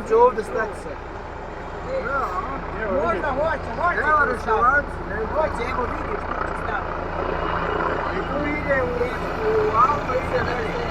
će ovdje stati se. Možda hoće. Evo rešavac. Hoće, evo vidiš što će staviti. I tu ide u auto, ide dalje.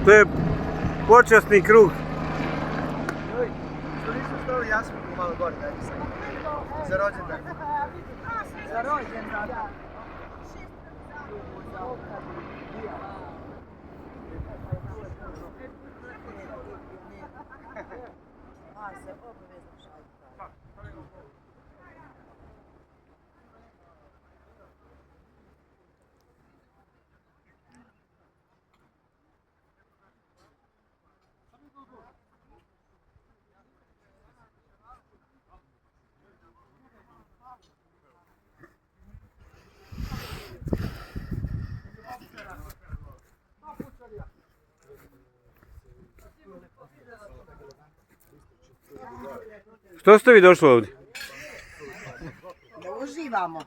To je počasni krug. Što nismo stavili jasminku malo gore, dajte sad. Za rođendan. Za rođendan. Se obavezno šalje. Što ste vi došli ovdje? Da uživamo.